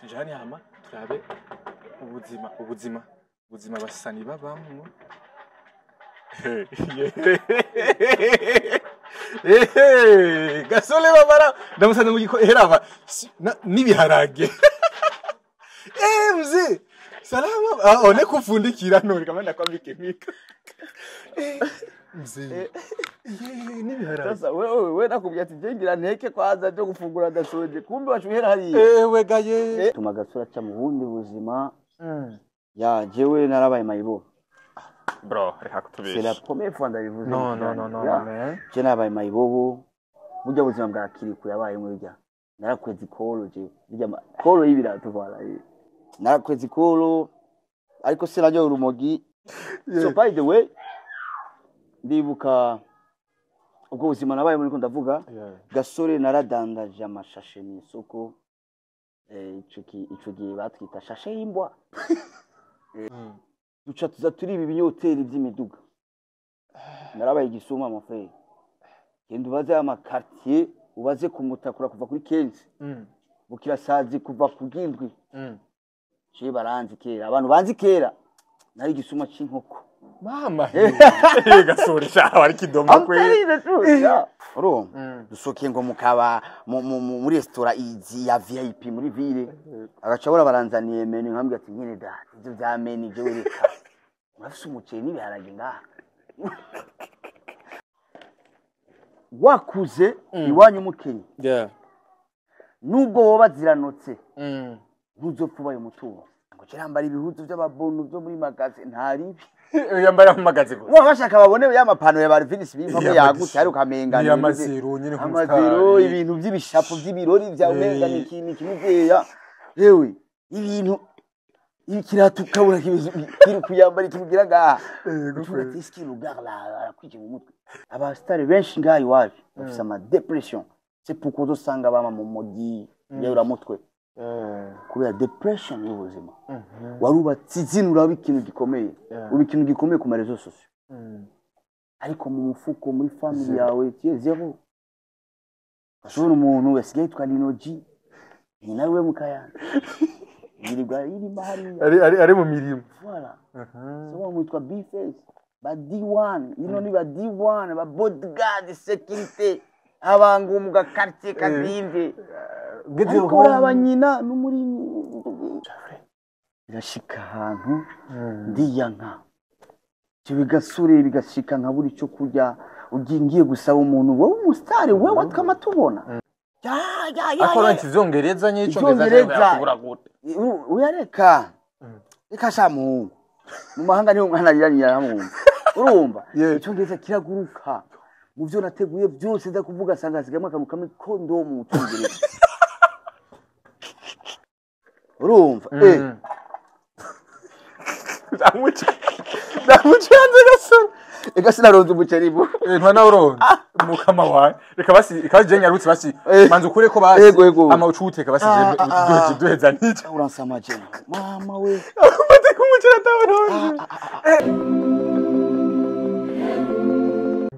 tujane hama turabe ubuzima basani babamwo. Gasore babara ndamusanze mu giko herava nibiharage. Mzee salama one kufundikira none kama ndakwambike mika. Mzee nibiharage. Sasa wewe nakubya ati jengira nteke kwaza byo gufungura dasoje kumbe wacuhera hari. We gaye tuma Gasore aca mu bundi buzima. Ya jewe narabaye mayibo. Bro, reka kutubisha. C'est la première fois ndabivuze. Non, man. Je nabaye mayibobo. Burya buzima bwa kiriku yabaye mu bijya. Narakwezi kolo je. Bijya kolo y'ibirato vala. Narakwezi kolo ariko sinajya urumogi. So by the way, ndibuka ubwo buzima nabaye muri ko ndavuga. Gasore naradandaje amashashe mu isoko. Ico gihe batwita shashe y'imbwa. Duca tuza turi ibi binyoteri by'imiduga. Narabaye igisuma amafrere. Genda ubaze ama quartier ubaze kumutakura kuva kuri Kenzi. Bukira sazi kuva ku Gindwi. Je baranzi kera abantu banzi kera. Nari igisuma c'inkoko. Mama Gasore shaho ari kidoma kwe. Oro dusokiye ngo mukaba muri restaurant izi ya VIP muri ville. Agacabora baranzaniye menu nkambye ati nkene da ibyo bya menu je wereka. Urafise umuceri n'ibiharage ngaha. Wakuze iwanyu mukenya. Nubwo woba ziranotse. Ntuzopfuba yo mutubo. Ngo kirambara ibihuzu by'ababonu byo muri magaze ntaribi. Yambara mu magaze go. Wabashaka babone y'amapano ya Barvinus bivamo yagutse ari ukamengana. Ni amazero nyine ku amazero ibintu by'ibishapo by'ibirori bya umengana ikintu kimuzeya. Yewe ibintu ikiratu kabura kiri kuyambara kimugira gaha. Ufite skill garla kwije mu mutwe. Aba star benshi ngayi waje bafite ama depression. C'est pourquoi dosanga bama mu modi yeura mutwe. Kubera depression y'ubuzima. Warubatse izina uraba ikintu gikomeye. Ubu ikintu gikomeye ku marezo sosio. Ariko mu mufuko muri family yawe tie zero. Ashobora umuntu wasigaye twaninoji. Ni nawe mukaya. Yirigwa iri mahari. Ari mu mirimo. Voilà. So mwitwa B-face. Ba D1, ni ba D1, ba bodyguard security. Abangu mu quartier kadimbe. Gukora abanyina n'umuri birashika ahantu ndiyanka cyo Gasore bigashika nka buri cyo kurya ugingiye gusaba umuntu wowe umustar wewe tkamatubona akora nkizongereza nyico ngeza gute uyareka reka shamu mu mahanga niho mwana yaramwumva urumva icyo ngeza kiraguruka mu byo nateguye byose ndakuvuga sanga sigama kamukame kondomu mutungereza urumva ndamucanze Gasore ega sinaronze umuceri bo ntwana uronze mukama wawe reka basi ikaje nyarutse basi manze ukure ko basi amawucuteka basi duheza n'icyo uransama je mama we mate kumucira atabaronze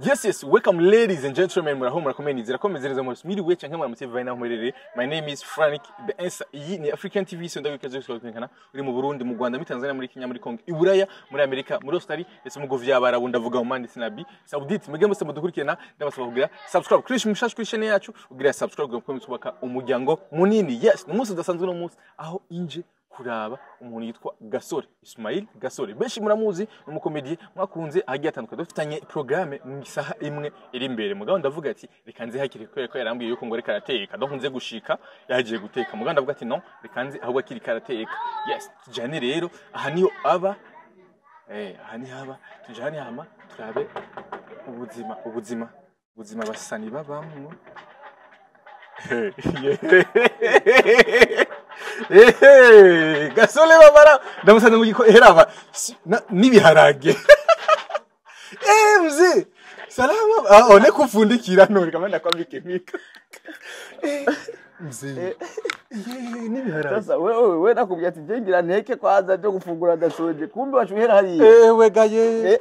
Yes, welcome ladies and gentlemen. Murahumura komenize rakomezereza mu smiriwe cyanke muramutse vina humurere. My name is Frank. The answer ni African TV so ndagikaje kwekana uri mu Burundi, mu Rwanda, muri Tanzania, muri Kenya, muri Congo, Iburaya, muri Amerika, muri Australia, ese mugo vyabara bundavuga mu mandi sinabi. Saudite mwege muse mudukurikirana ndabasaba kugira subscribe. Krish mushash kuri channel yacu ugira subscribe ngo kubaka umuryango munini. Yes, numunsi udasanzwe no munsi aho inje kuraba umuntu yitwa Gasore Ismail Gasore benshi muramuzi umukomediye mwakunze agiye atandukanye dufitanye programme mu isaha imwe iri imbere mugabo ndavuga ati rekanze hakiri ko yarambiye yuko ngo reka arateka nkunze gushika yagiye guteka mugabo ndavuga ati no rekanze ahubwo akiri karateka yes tujane rero aha niyo aba aha ni haba tujane hama turabe ubuzima basani babamwo Gasore babara ndamusanze mu giko herava nibiharage. Mzee salama one kufundikira none kama ndakwambike mika. Mzee nibiharage. Sasa wewe nakubya ati jengira nteke kwaza byo gufungura dasoje kumbe wacuhera hari. We gaye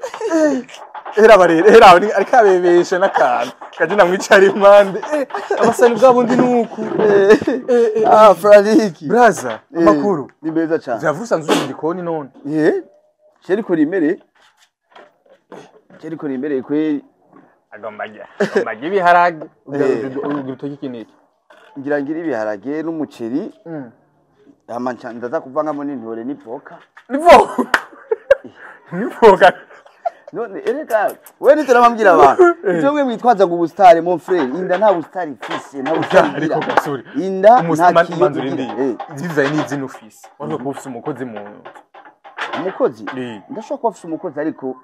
Era barere era ariko abebesha nakantu kaje namwicara impande abasani bwabo ndi nuku Franiki braza amakuru ni beza cyane zavusa nzu mu gikoni none Cheri kuri imbere kweri agombaje ibiharage ugira utoki kiniki ngira ibiharage n'umuceri amancha ndaza kuvangamo n'intore n'ivoka nivoka none ereka we nituramambwira abantu icyo mwe mwitwaza ngo ubustare mon frère inda nta bustare ifise nta bustare ariko gasuri inda nta kiyo zizaye n'izino office wari ko ufise umukozi mu umukozi ndashaka kuba ufise umukozi ariko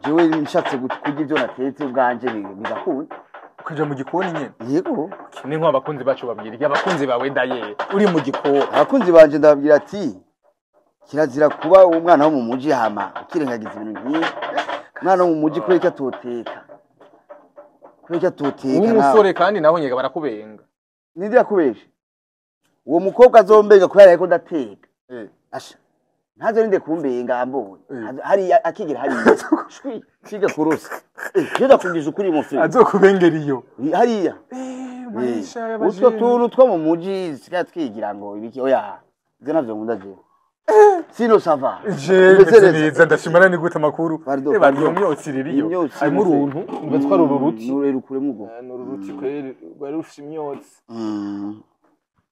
jewe nshatse kugira ibyo natetse ubwanje bigakunda ukaja mu gikoni nyene yego ni nko abakunzi bacu babwira abakunzi bawe ndaye uri mu gikoni abakunzi banje ndababwira ati kirazira kuba umwana wo mu muji hama ukirengagiza ibintu nk'ibi umwana wo mu muji kubera atoteka umusore kandi naho nyega barakubenga nindi yakubeshe uwo mukobwa azombenga kubera yako ndateka asha ntazo rinde kumbenga ambonye hari akigera hari shwi kiga kurusa yenda kungije ukuri mu film azokubengera iyo hariya maisha utwo tuntu two mu muji sika twigira ngo ibiki oya byo navyo nkunda je sino sava neza ndashimana ni gute amakuru bariyo myotsiririyo ari mu runtu ngatwara ururuti nurere ukure mugo n'ururuti kweri rwari rufite imyotsi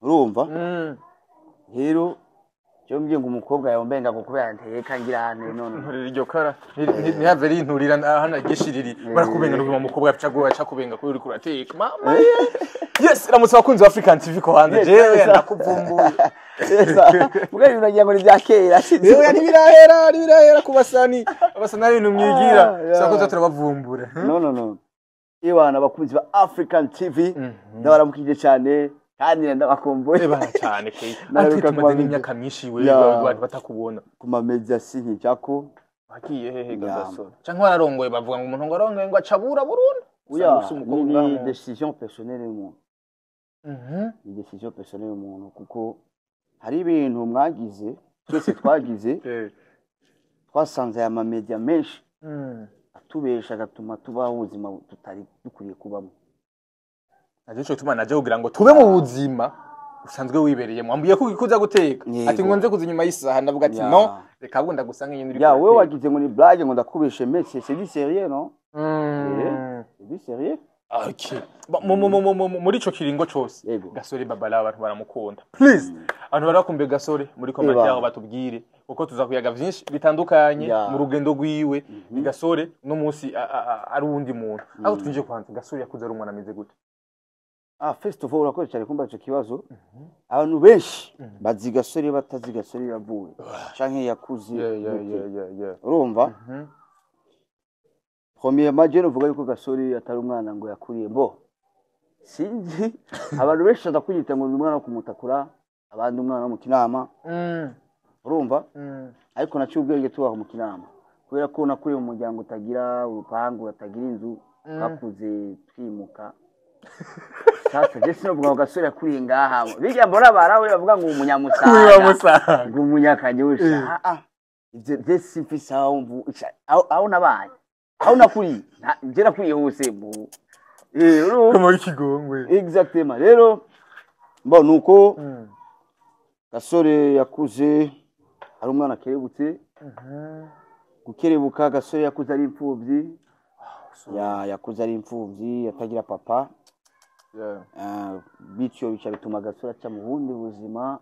urumva rero cyo mbye ngo umukobwa yombenga ngo kubera nteka ngirane none nturira iryo kara ntihave ari inturira hana gishiriri barakubenga no mu mukobwa aca kubenga ko uri kurateka mama yes ramutse bakunzi wa African TV ko hanze jewe nakuvumbuye Mugabe unagira ngo ni bya kera yewe nibirahera kubasani abasani ibintu mwigira sako turabavumbura no Iwana bakunzi ba African TV ndabaramukije cyane kandi ndabakomboye cyane ke ariko tumaze imyaka myinshi we batakubona kuma media sinki cyako bakiye hehe gasoro cyangwa wararongoye bavuga ngo umuntu ngo arongoye ngo acabura burundu ni decision personnelle y'umuntu ni decision personnelle y'umuntu kuko hari ibintu mwagize twese twagize twasanze aya media menshi atubesha gatuma tubaho ubuzima tutari dukuriye kubamo Aje tuma naje kugira ngo tube mu buzima usanzwe wibereye mwambuye ko ikuza guteka ati ngonze kuzinyuma y'isaha ndavuga ati no reka bwo ndagusanga nyine uri wewe wagize ngo ni blague ngo ndakubeshe messe c'est du sérieux non c'est du sérieux okay muri ico kiringo cyose gasore babala abantu baramukunda please abantu barakumbe gasore muri comment yaho batubwire uko tuzakuyaga byinshi bitandukanye mu rugendo rwiwe ni gasore no munsi ari undi muntu aho twinje kwanza gasore yakuze ari umwana ameze gute first of all urakoze cyane kumba ico kibazo abantu benshi bazi gasore batazi gasore yavuye canke yakuze urumva premier major uvuga yuko gasore atari umwana ngo yakuriye mbo sinzi abantu benshi atakunyita ngo umwana wo kumutakura abandi umwana wo mu kinama urumva ariko naciye ubwenge tubaho mu kinama kubera ko nakuriye mu muryango utagira urupangu utagira inzu bakuze twimuka sasa je sinovuga gasore yakuriye ngaha bijya mbora barawe bavuga ngo umunyamusanga ngo umunyakanyosha ivyo simfise aho nabaye aho nakuriye je nakuriye hose mu muri kigongwe exactement rero mbo nuko gasore yakuze ari umwana kerebutse gukerebuka gasore yakuze ari imfuvyi yakuze ari imfuvyi atagira papa bityo bica bituma gasore aca mu bundi buzima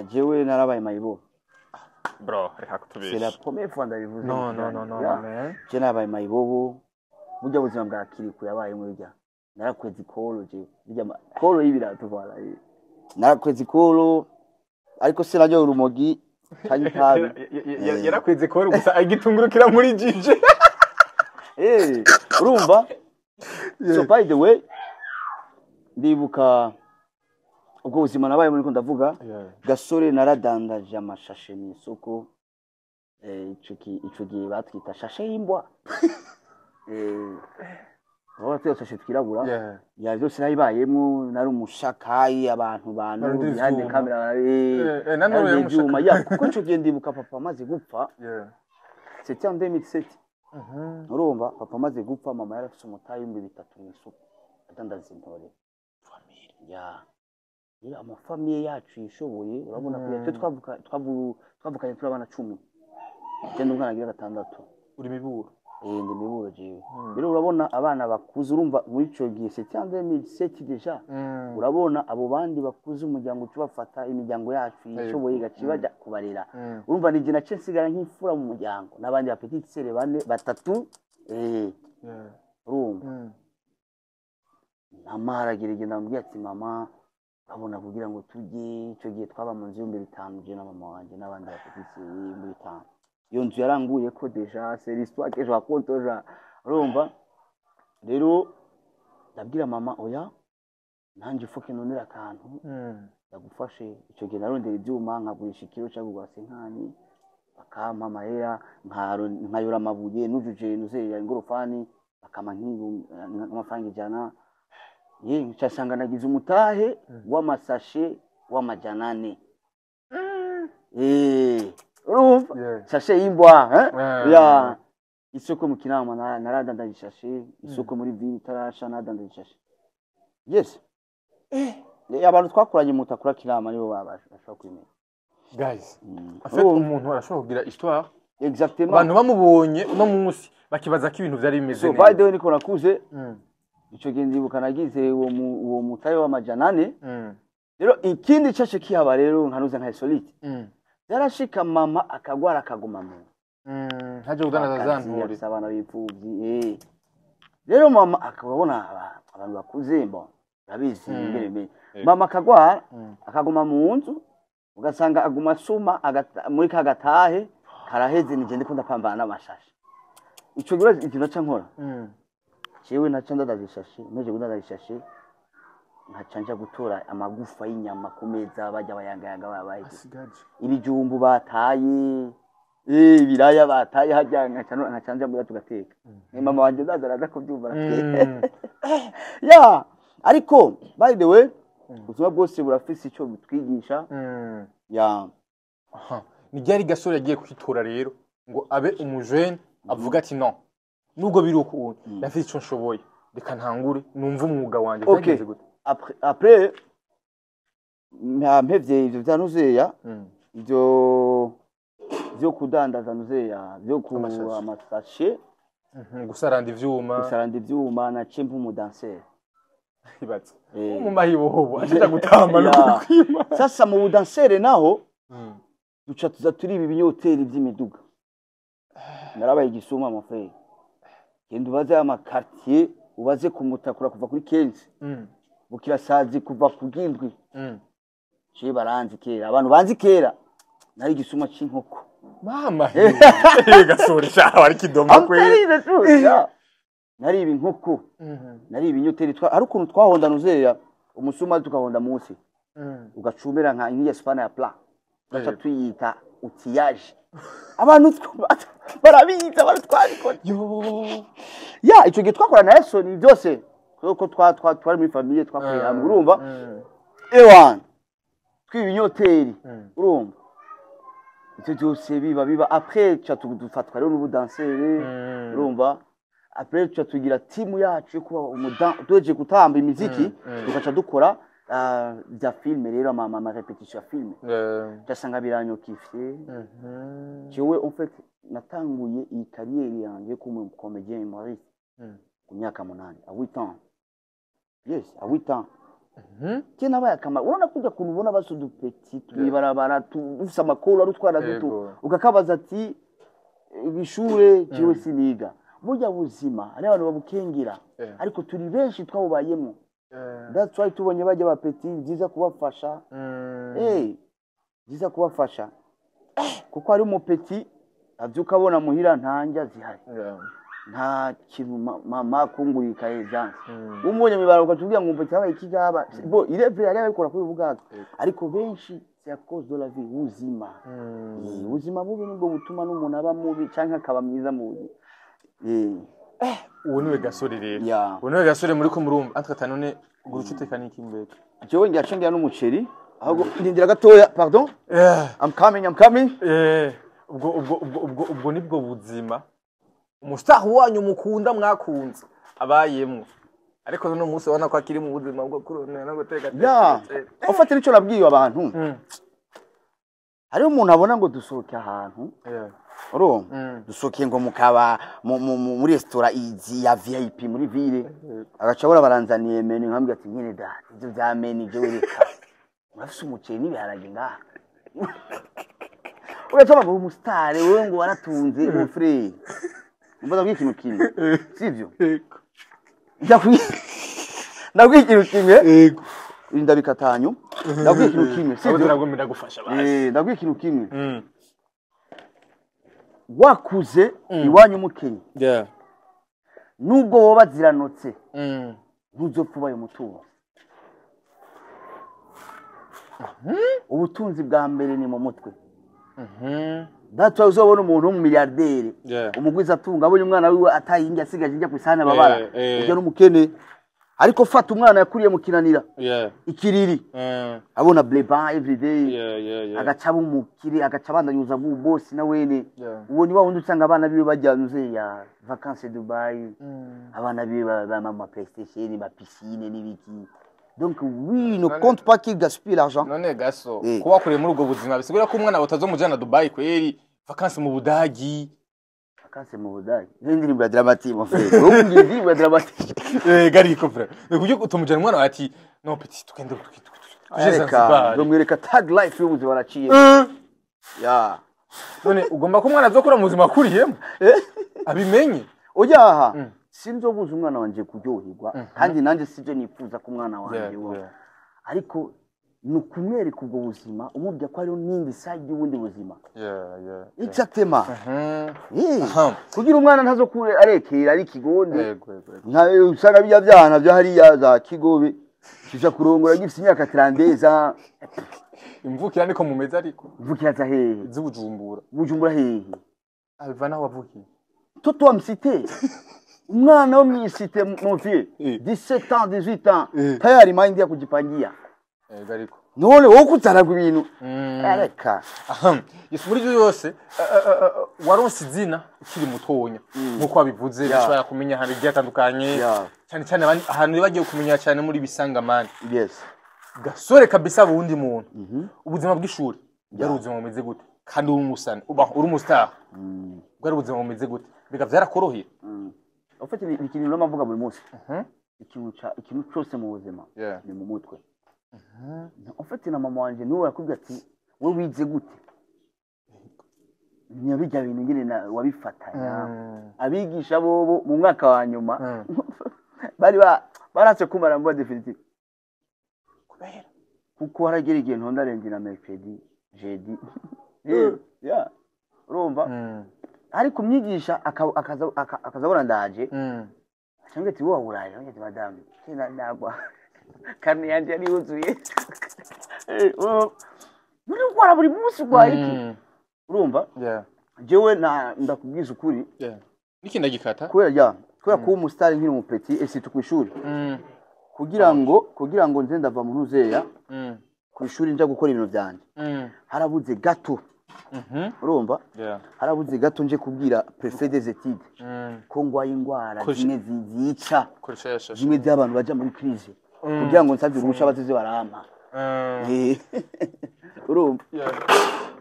jewe narabaye mayibo bro reka kutubisha c'est la première fois ndabivuze no je narabaye mayibo burya buzima bwa kiriku yabaye mu bijya narakwezi kolo je bijya kolo y'ibirato vala narakwezi kolo ariko sinajya urumogi kandi tabi yarakwezi kolo gusa agitungurukira muri jije urumva so by the way ndibuka ubwo buzima nabaye muri ko ndavuga gasore naradandaje amashashe mu isoko ico gihe batwita shashe y'imbwa Ora tyo sashe twirabura ya byose nayibayemo nari umushakayi abantu bihande kamera nanone yuma ya kuko ico gihe ndibuka papa amaze gupfa c'était en 2007 urumva papa amaze gupfa mama yarafise umutayi w'ibihumbi 3 mu isuku adandaza intore ya amafamiye yacu yishoboye urabona ko yatwe twavukanye turi abana 10 cyenda umwana agira 6 uri miburo ndi miburo jewe rero urabona abana bakuze urumva muri ico gihe septembre 2007 deja urabona abo bandi bakuze umuryango tubafata imiryango yacu yishoboye gacibaja kubarera urumva nije nace nsigara nk'imfura mu muryango n'abandi ba petite sere bane batatu urumva mama aragerege ndambwiye ati mama babona kugira ngo tujye ico gihe twaba mu nzu y'5 je na mama wanje n'abandi ba petite sere y'5 iyo nzu yaranguye ko deja c'est l'histoire que je raconte déjà urumva rero ndabwira mama oya nanje ufuke nonera akantu ndagufashe ico gihe narondera ibyuma nkagurisha ikiro cyangwa gwase nkani bakampa amahera nkayora amabuye nujuje nuze ya ingorofani bakama nk'amafaranga 100 ye ncasanga nagize umutahe w'amasashe w'amajana 4 urumva sashe yimbwa ya isoko mu Kinama naradandaje sashe isoko muri ville tarasha naradandaje sashe yes abantu twakuranye mutakura Kinama nibo babasha kwimenya guys afite umuntu arashobora kugira histoire exactement abantu bamubonye no munsi bakibaza ko ibintu byari bimeze neza so bade niko nakuze ico gendibuka nagize uwo mutayo w'amajana 4 rero ikindi cyace kihaba rero nkanuze nka solide yarashika mama akagwara akaguma mu haje kudandaza zanturi abana bipfubyi rero mama akabona abantu bakuze mbo babizi ngere mama akagwara akaguma mu nzu ugasanga aguma suma muri kagatahe karaheze nije ndiko ndapambana n'amashashi ico giro ikintu ca nkora jewe naca ndadazishashe meje kudadazishashe nkacanja gutora amagufa y'inyama ku meza bajya bayangayanga babaye ibijumbu bataye ibiraya bataye hajyanga nkacanja muri tugateka mama wanje ndazaraza kubyumva ya ariko by the way ubuzima bwose burafise ico butwigisha ya ni ryari gasore yagiye kwitora rero ngo abe umujene avuga ati non nubwo biri uko yafite ico nshoboye reka ntangure numva umwuga wanje byageze gute après mpevye ivyo vyanuzeya ivyo kudandaza nuzeya byo ku amasashe gusaranda ivyuma na cempu umudanseri ibatse mu mahibobo ashaka gutamba no kwima sasa mu budanseri naho duca tuza turi ibi binyoteri by'imiduga narabaye igisuma mon frère genda ubaze ama quartier ubaze kumutakura kuva kuri 15 bukirasazi kuva kugindwi cyo baranzi kera abantu banzi kera nari igisuma c'inkoko mama gasore shaho ari kidomo kwe nari ibi nkoko nari ibinyoteri ari ukuntu twahonda nuzeya umusuma tukahonda munsi ugacumera nka ingiye spana ya pla bacha tuyita utiyaje abantu barabita baratwariko ya ico gihe twakora na Yesu ni byose kuko twari muri famille twakoreye hamwe urumva ewan twibinyoteri urumva icyo cyose biba après cha tudufatwa rero n'ubudanseri urumva après cha tugira team yacu kuba umudan doje gutamba imiziki tugaca dukora bya filme rero mama repetition ya filme cyasanga biranyokifye jewe en fait natanguye iyi carrière yanjye comme comédien humoriste ku myaka 8 à 8 ans yes à 8 ans kena baya kama urona kujya kunubona basudu petit twibarabara tufisa makolo arutwara duto ukakabaza ati ibishure jewe siniga burya buzima ari abantu babukengira ariko turi benshi twawubayemo that's why tubonye bajya ba petit byiza kubafasha byiza kubafasha kuko ari mu petit avyuka bona muhira ntanja zihari nta kintu mama kungurika ejanse umunye mibaruka tuvuga ngo petit aba ikigaba bo irevre ari abikora kuri ubwato ariko benshi c'est à cause de la vie ubuzima ubuzima bubi nibwo butuma n'umuntu aba mubi canke akaba mwiza mubi uwo niwe gasore rero uwo niwe gasore muri ko murumva antwe none gurucuteka niki mbere jewe ngiye n'umuceri ahubwo ndindira gatoya pardon I'm coming ubwo nibwo buzima umustar wanyu mukunda mwakunze abayemwe ariko no munsi ubona ko akiri mu buzima bwo kurona no guteka ya ufate nico nabwiye abantu hari umuntu abona ngo dusohoke ahantu oro dusohoke ngo mukaba muri restaurant izi ya VIP muri ville agacabura baranzaniye menu nkambye ati nyine da ibyo bya menu je wereka urafise umuceri n'ibiharage ngaha uracaba ngo umustar wewe ngo waratunze mon frère mbaza kw'ikintu kimwe sivyo ndabwiye ikintu kimwe yego ndabikatanyo ndabwiye ikintu kimwe sivyo ndagomba gufasha basi ndabwiye ikintu kimwe wakuze iwanyu mukenye nubwo woba ziranotse ntuzopfubaye umutungo ubutunzi bwa mbere ni mu mutwe That's why uzobona umuntu w'umumiliyarderi umugwiza atunga abonye umwana wiwe atayingi asigaje njya kwisana babara ujya n'umukene ariko fata umwana yakuriye mu kinanira ikiriri abona bleba every day agacaba umukiri agacabandanyuza bwo boss na wene uwo ni wa wundi usanga abana biwe bajyanuze ya vacances Dubai abana biwe ba mama PlayStation ba piscine n'ibiki. Donc oui, ne compte pas qu'il gaspille l'argent. None gaso kuba kure muri ubwo buzima bisigura ko umwana batazomujana Dubai kweri vacances mu Budagi. Vacances mu Budagi. N'indirimbo ya dramatique mon frère. Wowe indirimbo ya dramatique. Gari ko frère. Nikuye utumujana umwana ati no petit tukende Areka, domwereka tag life y'ubuzima baraciye. Ya. None ugomba ko umwana azokura mu buzima akuriyemo. Abimenye. Oya aha. Sinzobuza umwana wanje kuryohirwa kandi nanje sije nifuza ko umwana wanje ariko nukumwereka ubwo buzima umubya ko ari n'indi side y'ubundi buzima exactement kugira umwana ntazokure arekera ari kigonde usanga bijya byana byo hari yaza kigobe kija kurongora gifite imyaka 30 imvukira niko mumeze ariko imvukira za hehe bujumbura hehe abivana wavukiye toto amsite umwana wo mwisite mon vieux 17 ans 18 ans tayari mind ya kujipangia gariko none wo kutaraga ibintu areka muri byo yose waronse izina ukiri mutonya nkuko abivuze bishobora kumenya hari byatandukanye cyane cyane ahantu bagiye kumenya cyane muri bisangamani yes gasore kabisa bundi muntu ubuzima bw'ishuri yari ubuzima bumeze gute kandi umusana uri umustar bwari ubuzima bumeze gute biga byarakoroheye ufite ikintu no mavuga buri munsi ikintu cyose mu buzima ni mu mutwe ufite na mama wanje niwe yakubwiye ati we wize gute nyabijya bintu ngene wabifatanya abigisha bobo mu mwaka wa nyuma bari baratse kumara mbo definitive kubera kuko haragera igihe ntondarenze na mercredi jeudi ya urumva ariko umyigisha akazabona ndaje cyangwa ati wowe uraje ati madame kina nagwa kandi yanje ari yuzuye muri kwara buri munsi kwa iki urumva jewe ndakubwiza ukuri niki ndagikata kubera ko umustar nkiri mu petit et c'est kwishuri kugira ngo nze ndava mu ntuzeya kwishuri nja gukora ibintu byanje harabuze gato urumva harabuze gato nje kubwira préfet des études ko ngwaye ingwara zimwe zizica zimwe by'abantu baje muri crise kugira ngo nsabye urusha bazize barampa urumva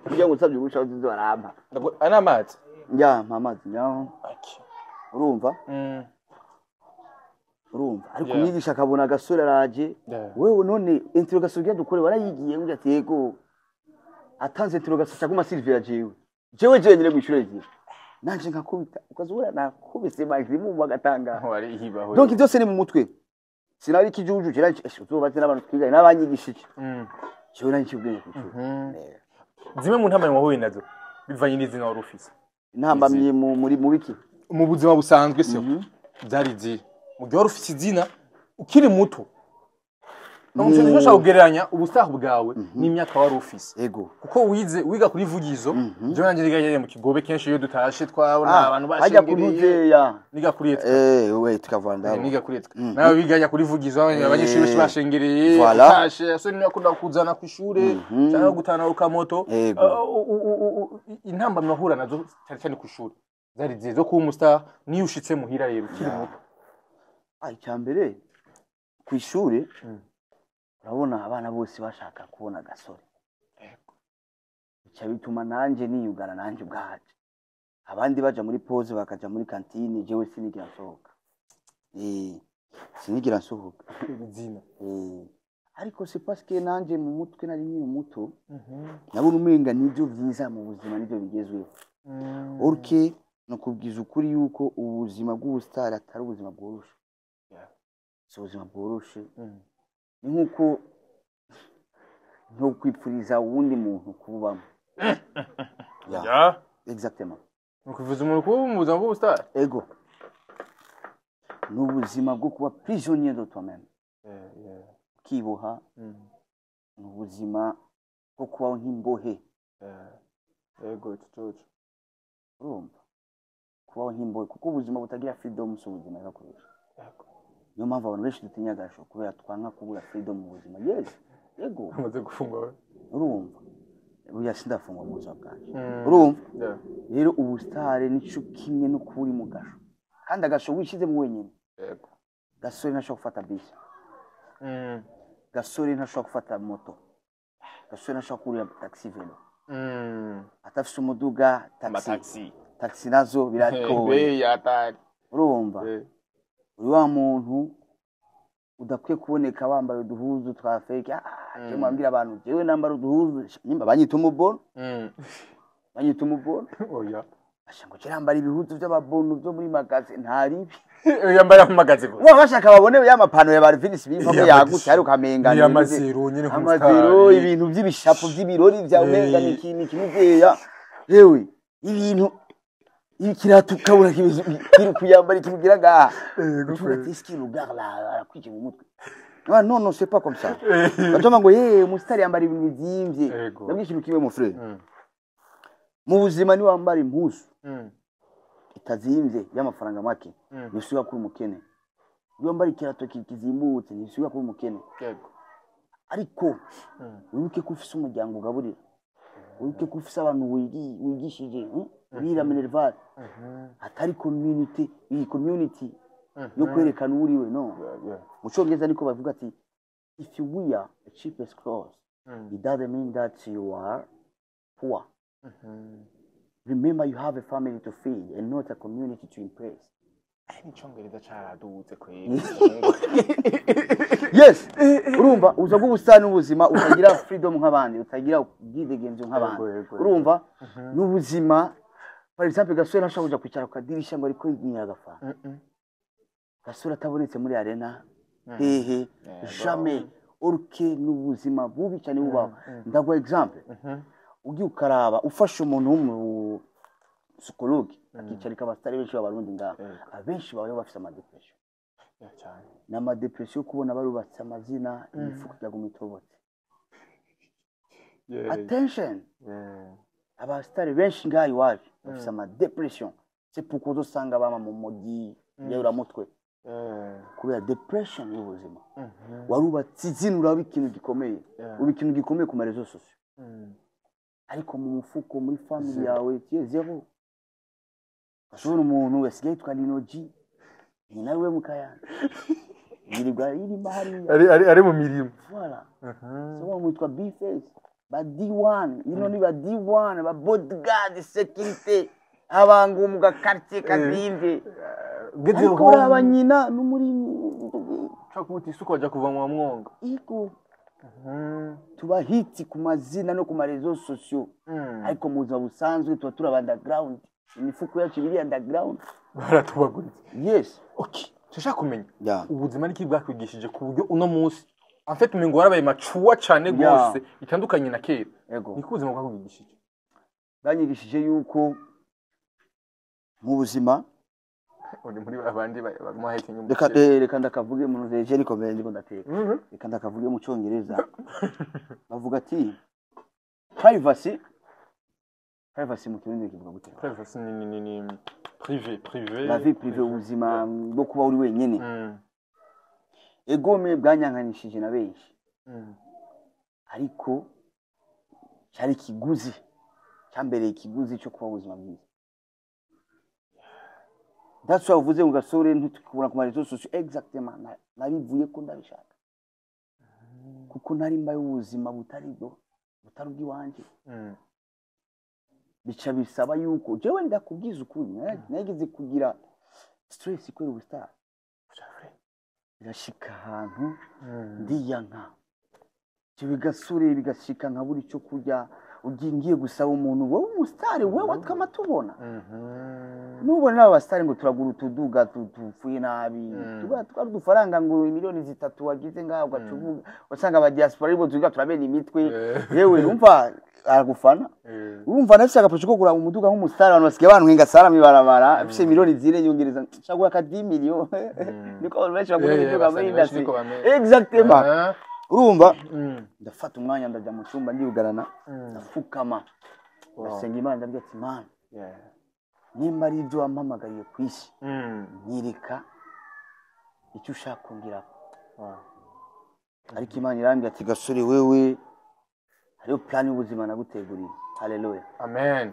kugira ngo nsabye urusha bazize barampa ana amazi ya mamazi nyaho urumva ariko umwigisha akabona agasore araje wewe none interrogation bya dukore warayigiye ngo atego atanze interrogation cyaguma Sylvia jewe nyine gwishura igihe nanje nkakubita ukazura nakubise maximum bagatanga donc byose ni mu mutwe sinari kijuju kiranje uzobaze n'abantu twigaye n'abanyigishije jewe nanje kibwiye kucyo zimwe mu ntambamye wahuye nazo bivanye n'izina wari ufise intambamye muri mu biki mu buzima busanzwe se byari zi mu gihe wari ufise izina ukiri muto Namushaka nshaka kugereranya ubustar bwawe n'imyaka wari ufise. Ego. Kuko wiga kuri vugizo, je nanje niga mu kigobe kenshi iyo dutashe twabona abantu bashengereye. Niga kuri etwa. We tukavanda. Niga kuri etwa. Nawe wiga kuri vugizo abanyeshuri benshi bashengereye. Dutashe so niyo akunda kuzana ku ishure cyangwa gutana ukamoto. Intamba mwahura nazo cyane cyane ku ishure. zari zizo kuba umustar niyo ushitse muhira rero ukiri muto icyambere ku ishuri urabona abana bose bashaka kubona gasore icyo bituma nanje niyugana nanje ubwaje abandi baja muri pause bakaja muri kantine jewe sinigira nsohoka sinigira nsohoka bizina ariko c'est parce que nanje mu mutwe nari nyine muto nabona umenga nivyo vyiza mu buzima nivyo bigezweho orke no kubwiza ukuri yuko ubuzima bw'ubustar atari ubuzima bworoshe si ubuzima bworoshe ni nkuko no kwipfuriza uwundi muntu kubamo exactement ukuvuza umuntu kuba mu buzima bw'ubustar ego n'ubuzima bwo kuba prisonnier de toi-même kiboha n'ubuzima bwo kuba nk'imbohe ego tutoto urumva kuba nk'imbohe kuko ubuzima butagira freedom si ubuzima yakoresha niyo mpamvu abantu benshi dutinya gasho kubera twanka kubura freedom mu buzima yes ego amaze gufungwa urumva uya sindafungwa mu buzima bwanjye urumva rero ubustare nico kimwe no kuri mu gasho kandi agasho wishize mu wenyine yego gasore ntashobora gufata bisi gasore ntashobora gufata moto gasore ntashobora kurira taxi velo atafise umuduga taxi nazo birakowe urumva uri wa muntu udakwiye kuboneka bambaye uduhuzu twa fake je mwambira abantu jewe nambara uduhuzu nimba banyita umubono oya ashango kirambara ibihuzu by'ababono byo muri magaze ntaribi yambara mu magaze gusa bashaka babone y'amapano ya Barvinus bimpa yagutse ari ukamenga ni amazero nyine amazero ibintu by'ibishapo by'ibirori bya umenga n'ikintu kimuzeya yewe ibintu ikiratuka bura kibizu kiri kuyambara kimugira gaha tu ski lugar la kwije mu mutwe non c'est pas comme ça batoma ngo umusitari yambara ibintu byimvye nabwo ikintu kiwe mu frère mu buzima ni wambara impuzu itazimvye y'amafaranga make nisuka kuri mukene yambara ikirato kizimbutse nisuka kuri mukene ariko wibuke ko ufise umuryango ugaburira wibuke ko ufise abantu wigishije urira minerval atari community iyi community yo kwerekana uriwe no mu cyongereza niko bavuga ati if you wear the cheapest clothes it doesn't mean that you are poor. Remember you have a family to feed and not a community to impress. Nicyongereza cyaradutse kweli yes urumva uza gubusana ubuzima utagira freedom nk'abandi utagira ubwidegenzo nk'abandi urumva n'ubuzima par exemple gasore nashobora kwicara ku kadirisha ngo ariko yinyira agafana gasore atabonetse muri arena hehe jamais orke n'ubuzima bubi cyane bubaho ndagwa exemple ugiye ukaraba ufashe umuntu w'umu psychologue akicarika abastari benshi b'abarundi ngaho abenshi bawe bafite ama depression cyane n'ama depression kubona barubatse amazina imifuko ya gumitobotse attention abastari benshi ngaho iwaje bafite ama depression c'est pourquoi dosanga bama mu modi yura mutwe kubera depression y'ubuzima warubatse izina uraba ikintu gikomeye ikintu gikomeye ku marezo sociaux ariko mu mufuko muri family yawe zero ashobora umuntu wasigaye twa Linoji ni nawe mukaya yirirwa iri mahari ari mu mirimo voilà so mwitwa B-Face ba D1 ino ni ba D1 ba bodyguard security abangu mu quartier kadimbe geze abanyina n'umuri cyakuti isuko ajya kuva mu mwonga iko tuba hiti ku mazina no ku marezo sociaux ariko mu buzima busanzwe tuba turaba underground imifuko yacu biri underground baratubaguritse yes okay cyashaka kumenya ubuzima niki bwakwigishije ku buryo uno munsi en fait umengo warabaye macuwa cyane gose itandukanye na kera niko ubuzima bwakwigishije banyigishije yuko mu buzima uri muri abandi bagumahetse nyuma reka ndakavuge mu nzeje niko mbere ndiko ndateka reka ndakavuge mu cyongereza bavuga ati privacy mu kirundi kivuga gute privacy ni privé la vie privée ubuzima bwo kuba uri wenyene egome bwanyankanishije na benshi ariko cyari kiguzi cyambereye ikiguzi cyo kuba ubuzima bwiza that's why uvuze ngo gasore ntukubona ku marezo social exactement nabivuye ko ndabishaka kuko nari mbaye ubuzima butari ubw'iwanje bica bisaba yuko jewe ndakubwiza ukuri nagize kugira stress kwera ubustar birashika ahantu ndiyanka jewe gasore bigashika nka buri cyo kurya ugingiye gusaba umuntu wowe umustar wewe twamatubona nubona abastari ngo turagura utuduga tufuye nabi twari dufaranga ngo miliyoni 3 wagize ngaho gacuvuga wasanga aba diaspora ribo tuga turabena imitwe yewe umva aragufana urumva nafise agaposho ko kugura umuduga nk'umustar abantu basigaye abantu ngenga sara mibarabara afise miliyoni 4 nyongereza shagura ka 10 miliyoni niko benshi bagura umuduga muri industry exactement urumva ndafata umwanya ndaja mu cyumba ndiugarana ndafukama ndasenga Imana ndavuga ati Imana nimba ari ibyo wampamagariye kwisi nyirika icyo ushaka kumbwira ariko Imana irambye ati gasore wewe hariyo plan y'ubuzima naguteguriye haleluya amen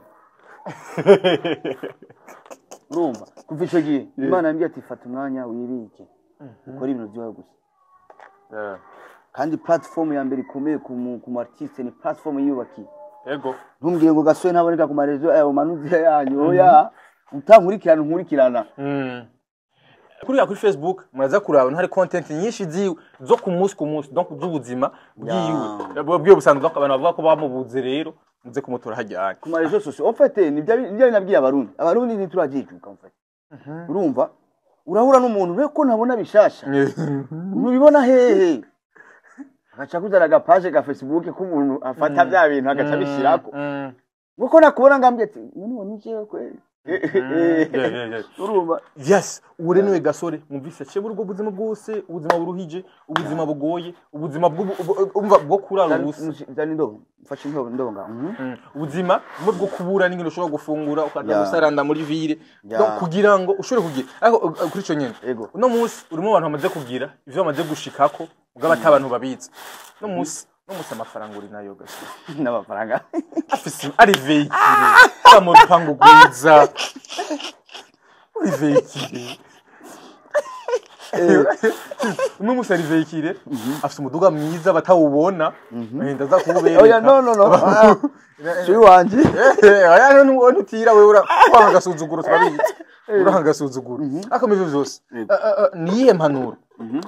urumva kuva icyo gihe Imana yambye ati fata umwanya wibike ukora ibintu byawe gusa kandi platform ya mbere ikomeye ku artiste ni platform yubaki yego ntumbwiye ngo gasore ntaboneka ku marezo ayo manuzi yanyu oya nkurikirana kuri Facebook muraza kuraba hari content nyinshi zo ku munsi donc z'ubuzima bwiwe busanzwe abantu bavuga ko bamubuze rero muze kumutora hajyanye ku marezo social en fait nibyo nabwiye abarundi ntiturajijuka en fait urumva urahura n'umuntu reko ntabona bishasha ntubibona hehe agaca kuzana agapaje ga Facebook ko umuntu afata bya bintu agaca bishirako nguko nakubona ngambye ati none nje kweli urumva yes ure niwe gasore mwumvise cyo burwo buzima bwose ubuzima buruhije ubuzima bugoye ubuzima bwo kurara ubusa cyane ndo mfashe ndonga ubuzima bwo kubura n'ingino ushobora gufungura ukaja gusaranda muri ville donc kugira ngo ushobore kugira ariko kuri cyo nyene no munsi urimo abantu bamaze kugira ivyo bamaze gushikako ubwo abantu babitse no munsi amafaranga uri nayo gasore n'amafaranga afise ari veikire mu rupango gwiza uri veikire n'umusari veikire afise umuduga mwiza batawubona wenda za kubera oya no cyo wanje oya no utira wewe uranga gasuzuguro twabitse uranga gasuzuguro akomeze byose niye mpanuro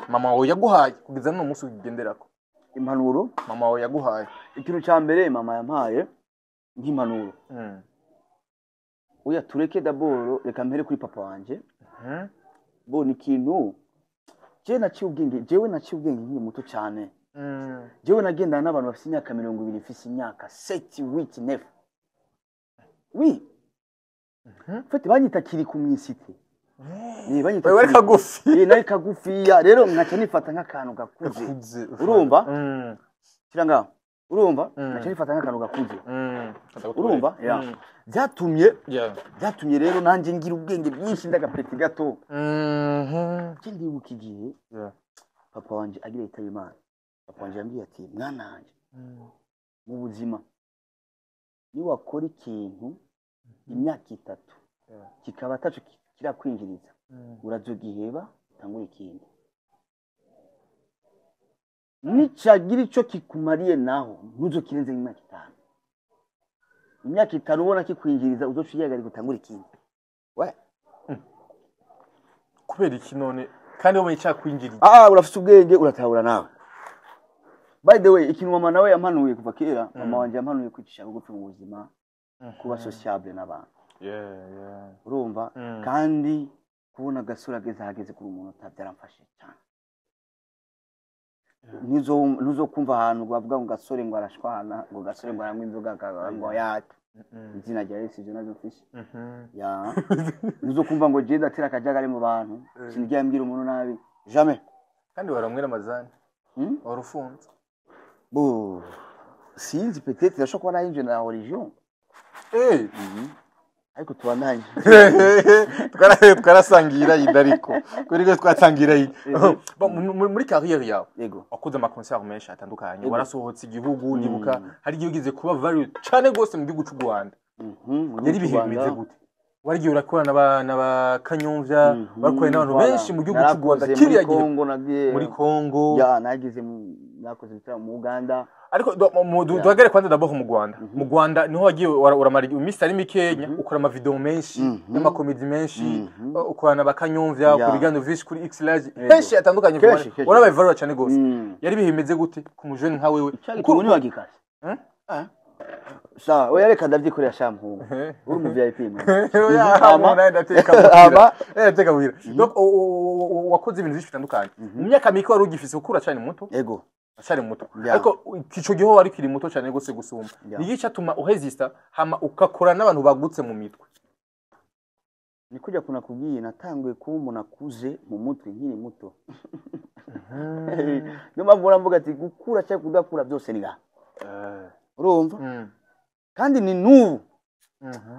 mama wawe yaguhaye kugeza no munsi ugenderako impanuro mama wawe yaguhaye ikintu cya mbere mama yampaye nk'impanuro oya tureke d'abord reka mpere kuri papa wanje bo ni ikintu jewe naciye ubwenge nkiri muto cyane jewe nagendana n'abantu bafite imyaka 20 ifise imyaka 7 8 9 oui fete banyita kiri ku mwisite banyita wewe kagufi nayo kagufiya rero nkaca nifata nk'akantu gakuze urumva kiranga urumva nkaca nifata nk'akantu gakuze urumva byatumye rero nanjye ngira ubwenge bwinshi ndagapeti gato kindi bukigiye papa wanje agira itaba Imana papa wanje yambwiye ati mwana wanje mu buzima ni wakora ikintu imyaka 3 kikaba tacu kirakwinjiriza urazogiheba tangura ikindi nicagira ico kikumariye naho ntuzokirenze imyaka 5 imyaka 5 ubona kikwinjiriza uzocuyaga gutangura ikindi we kubera iki none kandi wowe cyakwinjiriza urafite ubwenge uratahura nawe by the way ikintu mama nawe yampanuye kuva kera mama wanje yampanuye kwicisha bugufi mu buzima kuba sociable n'abantu urumva kandi kubona gasura hageze kuri umuntu utabyarafashe cyane nizo kumva ahantu bavuga ngo gasore ngo arashwana ngo gasore ngo aranywa inzoga ngo yake izina rya Yesu je nazo mfishe nizo kumva ngo je ndatira akajagari mu bantu sinijya mbwira umuntu nabi jamais kandi waramwera amazani warufunze bo sinzi peut-être yashobora kuba nahinje na religion ariko tubandanye twarasangira yidariko kuri gwe twatangira yi muri carrière yawe yego wakoze ama concert menshi atandukanye warasohotse igihugu nibuka hari igihe ugize kuba value cyane gose mu gihugu cy'u Rwanda yari bihemeze gute warigiye urakorana n'aba Kanyomvya bakorana n'abantu benshi mu gihugu cy'u Rwanda kiriya gihe muri Kongo ya nagize nakoze bitara mu Uganda ariko duhagare kwanza d'abord mu Rwanda mu Rwanda niho wagiye uramara iminsi ari mikenya ukora ama video menshi n'amakomedi menshi ukorana n'aba Kanyomvya ku bigano vyinshi kuri X-Large benshi atandukanye warabaye viral cyane gose yari bihemeze gute ku mujeni nka wewe uko ni wagikase sawa oya reka ndavyikorera shampu uri mu VIP ama teka wira donc wakoze ibintu byinshi bitandukanye mu myaka mike wari ugifise ukura cyane muto yego ashari muto ariko kico giho wari kiri muto cyane gose gusumba nigica tuma uhezista hama ukakora n'abantu bagutse mu mitwe ni kujya kuna kubwiye natanguye kuba umuntu akuze mu mutwe nkiri muto niyo mpamvu uramvuga ati gukura cyangwa kudakura byose ni ga urumva kandi ni nubu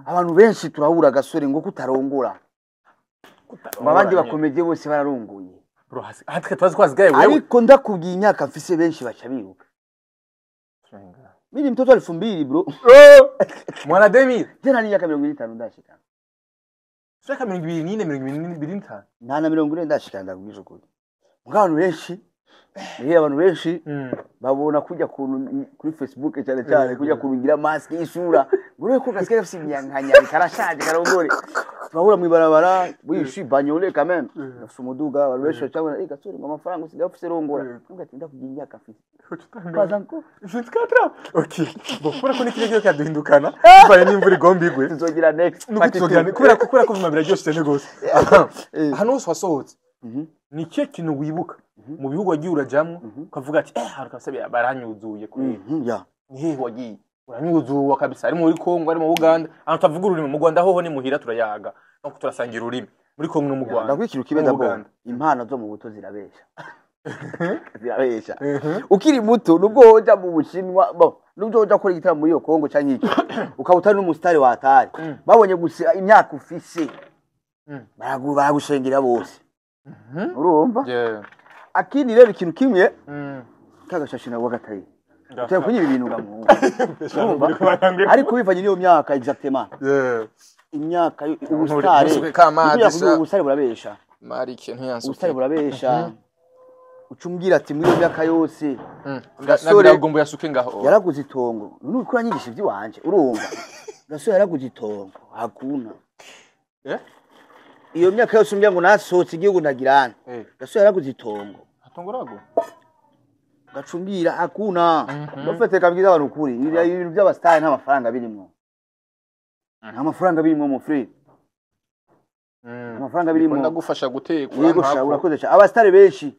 abantu benshi turahura gasore ngo kutarongora abandi bakomeje bose bararongoye bro hatwe twazi kwazigaye wewe ariko ndakubwiye imyaka mfise benshi bacha biruka mimi mtoto 2000 bro mwana 2000 tena ni myaka 25 ndashika shaka 2024 nta na 40 ndashika ndakubwije ukuri abantu benshi Nihe abantu benshi babona kujya kuri Facebook cyane cyane kujya kurungira mask y'isura buri ko gaske gafite imyankanya karashaje karongore twahura mu ibarabara wishi banyole quand même nafite umuduga abantu benshi cyangwa gasore mu mafaranga usigaye ufite rongora ntugatinda kugira imyaka afite bazanko je OK bon kora ko nikirege cyaduhindukana baye n'imvura igombigwe tuzogira next kubera ko bimabira byose cyane gose hano wasohotse ni cyo kintu wibuka mu bihugu wagiye urajamwe ukavuga ati harakasabe baranyuzuye kuri nihe wagiye uranyuzuwa kabisa ari muri Kongo ari mu Uganda aho tavuga ururimi mu Rwanda hoho ni muhira turayaga no turasangira ururimi muri Kongo no mu Rwanda ndakwikira ukibenda bo impano zo mu buto zirabesha zirabesha ukiri muto nubwo hoja mu Bushinwa bo nubwo hoja kora igitara muri yo Kongo cyangwa iki ukabutana n'umustari wa atari babonye gusa imyaka ufise baragushengira bose urumva akindi rero ikintu kimwe kagashashi na wagatari cyane kunyi ibintu gamu ariko bivanye niyo myaka exactement imyaka ubustare kamazi ubustare burabesha marike ntiyansuka ubustare burabesha ucumbwira ati muri myaka yose gasore agomba yasuke ngaho yaraguze itongo nukura nyigisha ibyi wanje urumva gasore yaraguze itongo hakuna iyo myaka yose umbya ngo nasohotse igihugu ndagirana gasore yaraguze itongo atongorago gacumbira hakuna bafete kabwiza abantu kuri ibintu by'abastari nta mafaranga birimo nta mafaranga birimo mu free amafaranga birimo ndagufasha gutekura yego urakoze cyane abastari benshi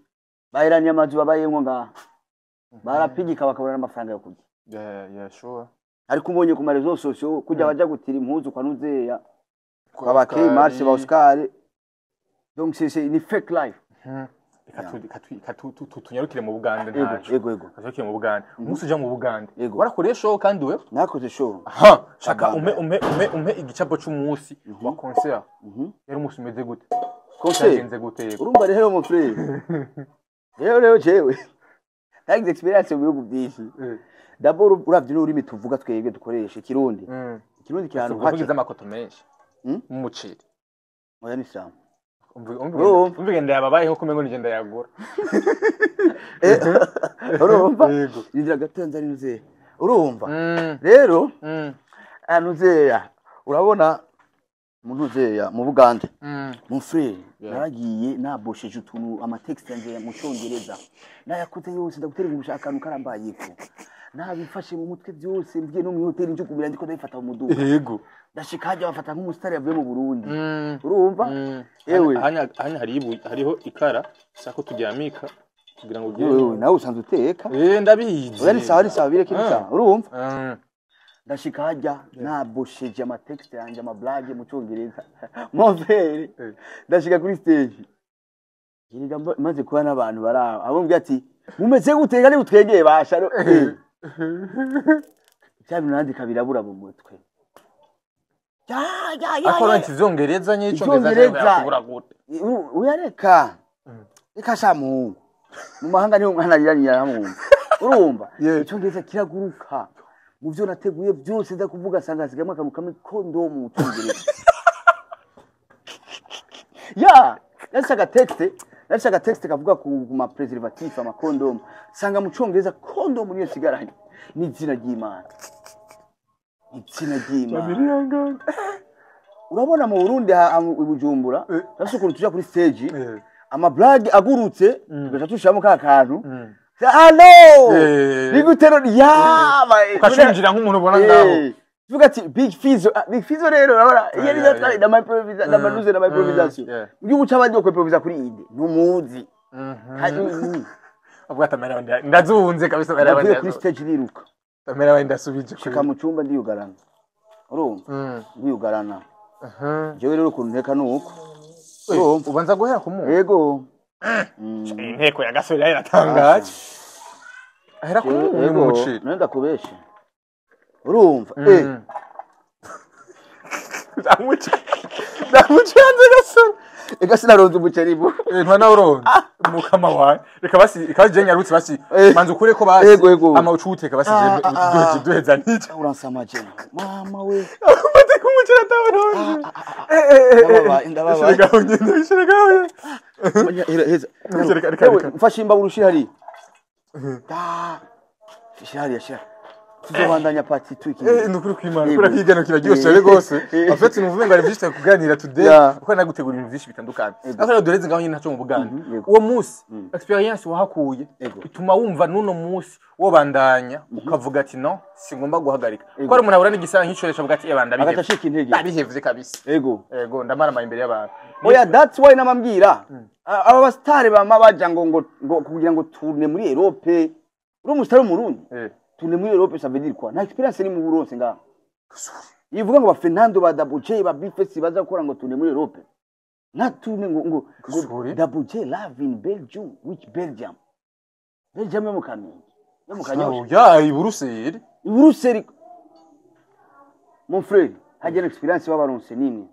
bayiranye amazu babayemo ngaha barapigika bakabona amafaranga yo kurya yeah sure ariko umbonye ku marezo sosio kujya baja gutira impuzu kwa nuzeya kwa bakey marche ba Oscar donc c'est une fake life tunyarukire mu Buganda ntaje yego kazokire mu Buganda umunsi uja mu Buganda warakoreye show kandi we nakoze show shaka umpe igicapo cy'umunsi wa concert yari umunsi umeze gute concert gute urumva rero mu frère rero jewe thanks experience mu bihugu byinshi d'abord uravye n'urimi tuvuga twebwe dukoresha kirundi kirantu hakiza amakoto menshi mu muciri oya ni sawa umvigende yababayeho kumengo nigenda yagura urumva indira gatenza ari nuze urumva rero anuzeya urabona munuzeya mu Buganda mu frère naragiye nabosheje utuntu ama text yanje mu Cyongereza nayakoze yose ndagutera umushakano karambaye ko nabifashe mu mutwe byose mbiye no mu hotel nje kubira ndiko ndabifata mu muduga yego ndashika hajya bafata nk'umustari yavuye mu Burundi urumva ewe hanya hariho ikara sako turyamika kugira ngo yewe nawe usanzwe uteka ndabizi oya ni sawa bireke ni sawa urumva ndashika hajya nabosheje ama text yanje ama blague mu Cyongereza movere ndashika kuri stage yiriga maze kuba n'abantu baraho abo mbye ati mumeze guteka ni utwegeye basharo cyabino nandika birabura mu mutwe akora ikizongereza nyicyongereza yakubura gute uyareka reka shamu mu mahanga niho mwana yiranyira hamwe urumva icyongereza kiraguruka mu byo nateguye byose ndakuvuga sanga sigamwe akantu kamwe kondomu mu Cyongereza ya nashaka texte kavuga ku ma preservatif ama condom sanga mu Congereza condom niyo sigaranye ni izina ry'Imana urabona mu Burundi Bujumbura nasukuntu tuja kuri stage ama blague agurutse tugaca tushiramo ka kantu allo bigutero ukashinjira nk'umuntu ubona ngaho tuvuga ati Big Fizzo rero urabona yari yatari na my improvisation na manuze na my improvisation ugiye guca abandi ko improvisa kuri ide numuzi avuga tamera ndazunze kabisa ndavuye kuri stage niruka tamera ndasubije shika mu cyumba ndiyugarana urumva ndiyugarana jewe rero ukuntu nteka nuko ubanza guhera ku muntu yego inteko ya gasore yaratangaje ahera ku muntu mu muciro nenda kubesha urumva ndamucanze gasore ega sinaronze umuceri bo ntwana uronze mukama wawe reka ikaje nyarutse basi manze ukure ko basi ama ucuteka basi duheza n'iki uransamaje mama we mate kumucira tabaronze ndababa ndababa heza mfashe imba urushi hari shari tuzobandanya party twiki ndukuri kwimana kura kigano kiraryoshe gose afetse nuvume ngo ari vyinshi kuganira today uko nagutegura ibintu byinshi bitandukanye akora doreze ngaho nyine ntaco mu Buganda uwo musi experience wahakuye ituma wumva nuno musi wo bandanya ukavuga ati no singomba guhagarika ko ari umuntu abura n'igisanga nk'icoresha avuga ati ebanda bihe agashika intege bihevye kabisa yego ndamara imbere y'abantu oya that's why namambwira aba bastare bama baja ngo kugira ngo tourne muri Europe uri umusitari mu Burundi tune muri Europe ça veut dire quoi na experience ni mu Burundi nga yivuga ngo ba Fernando ba Double J ba Bifesi baza gukora ngo tune muri Europe na tune ngo Double J live in Belgium Belgium yo mu Kamenge yo mu Kanyosha ya i Buruseli mon frère hajya experience babaronse nimwe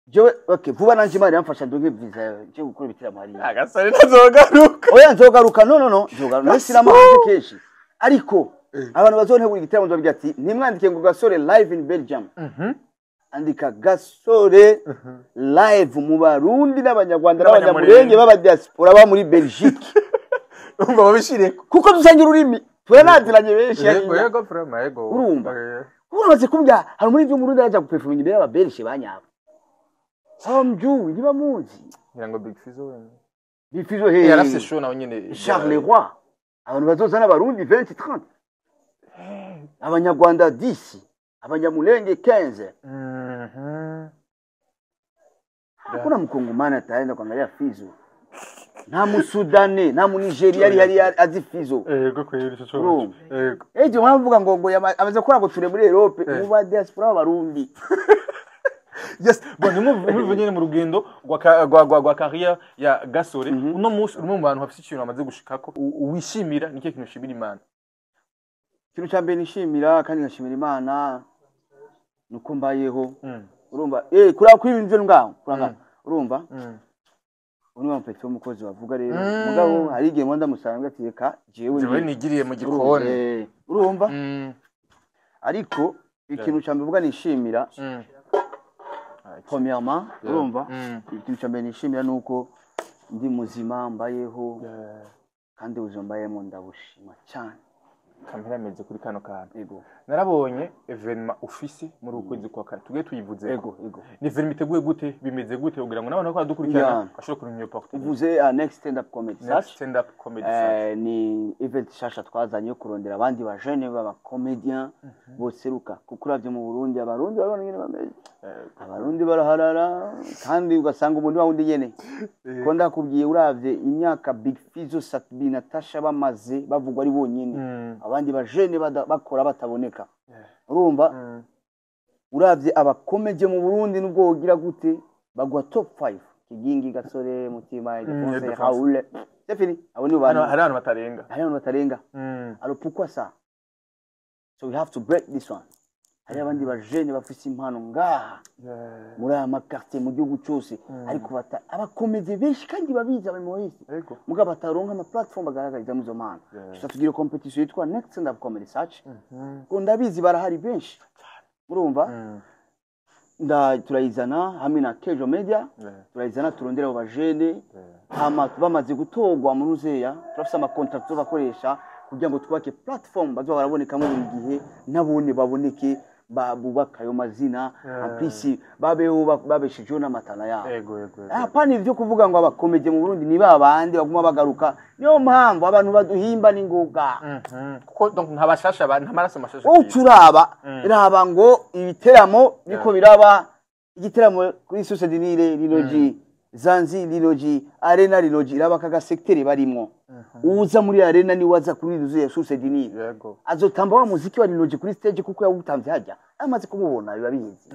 jewe okay vuba nanje mari yamfasha ndonke visa je gukora bitira mari agasare nazogaruka oya nzogaruka no nzogaruka sina mahanga keshi ariko abantu bazontegura igitabo nzobya ati ntimwandike ngo gasore live in Belgium andika gasore live mu Barundi n'Abanyarwanda n'Abanyamurenge baba diaspora ba muri Belgique umva babishireko kuko dusangira ururimi turanaziranye benshi yego prema yego urumva urabaze kumbya hari muri byo mu Burundi araja guperforma imbere y'ababelishe banyabo mjuwi niba muzi ngo Big Fizzo he yarafise show nawe nyene Charles Roy abantu bazozana Barundi 20-30 Abanyarwanda 10 Abanyamulenge 15 hakuna mkongomani ataenda kuangalia Fizzo nta musudane nta munigeria yari azi Fizzo yego kweri cyo yego ejo mwavuga ngo amaze gukora ngo ture muri Europe mu ba diaspora y'Abarundi yes bon nimu nyene mu rugendo gwa career ya gasore uno musi urimo mu bantu bafite ikintu amaze gushikako wishimira nike kintu shimira Imana kintu cyambe nishimira kandi ngashimira Imana nuko mbayeho urumva kuri ibintu byo ngaho urumva uno wamfite umukozi wavuga rero mugabo hari igihe mwanda musanga ati reka jewe nigiriye mu gikoni urumva ariko ikintu cyambe vuga nishimira premièrement urumva ikintu cyambe nishimira nuko ndi muzima mbayeho kandi uzombayemo ndabushima cyane kamera meze kuri kano kantu yego narabonye evenement office muri ukwezi kwa kane tugiye tuyivuze yego ni evenement iteguye gute bimeze gute kugira ngo n'abantu badukurikirana ashobora kurimya porte uvuze next stand up comedy ni event shasha twazanye kurondera abandi ba jeune baba comedian boseruka kuko uravye mu Burundi abarundi babona nyene bameze abarundi baraharara kandi ugasanga umuntu wawundi nyene ko ndakubwiye uravye imyaka Big Fizzo Satbi Natasha bamaze bavugwa ari bonyine abandi ba jeune bakora bataboneka urumva uravye abakomeje mu Burundi nubwo wogira gute bagwa top 5 Kigingi Gasore Mutima Defense Raoul c'est fini aboni bana hari abantu batarenga alors pourquoi ça so we have to break this one hari abandi ba jeune bafise impano ngaha muri ama quartier mu gihugu cyose ariko abakomeje benshi kandi babiza bari muri mugabo bataronka ama platform bagaragariza mu zo mana tugira competition yitwa Next Stand Up Comedy Search ko ndabizi barahari benshi urumva turayizana hamwe na Kejo Media turayizana turondera abo bajene hama bamaze gutogwa mu ruzeya turafise ama contract bakoresha kugira ngo twubake platform bazo barabonekamo buri gihe nabone baboneke babubaka ayo mazina apisi babeho babeshijeho n'amatana yabo apana ivyo kuvuga ngo abakomeje mu Burundi ni babandi baguma bagaruka niyo mpamvu abantu baduhimba n'ingoga kuko donc ntabashasha ntamaraso mashasha ucuraba iraba ngo ibiteramo biko biraba igiteramo kuri Source du Nil Liloji Zanzi Liloji Arena Liloji iraba kaga secteur barimo uza muri arena ni waza kuri ruzuye Source du Nil azotamba wa muziki wa Liloji kuri stage kuko yawutamvye hajya amaze kumubona biba bihize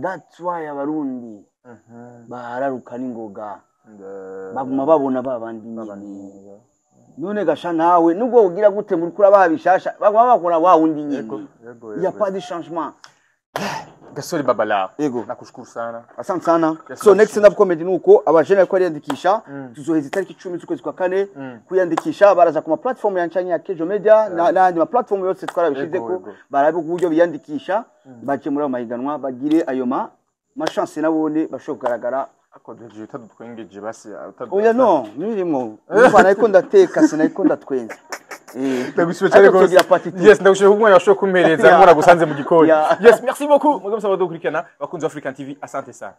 that's why abarundi bararuka n'ingoga baguma babona babandi nyine none gasha nawe nubwo ugira gute muri kura babishasha baguma bakora wa wundi nyine ya pas de changement. Gasore Babala nakushukuru sana. Asante sana. So next stand up comedy nuko abajene ko ariyandikisha tuzoheza itariki 10 z'ukwezi kwa kane kuyandikisha baraza ku ma platform yancanye ya Kejo Media n'andi ma platform yose twarabishizeko barabe uburyo biyandikisha baje muri amahiganwa bagire ayo ma chance nabone bashobora kugaragara akodeje tadutwengeje basi oya no nirimwo bana iko ndateka sinayiko ndatwenza ndabishwe cyane gose yes ndabishwe kumwe yashoka kumereza nkora gusanze mu gikoni yes merci beaucoup mugabo sabado kurikana bakunze African TV asante sana.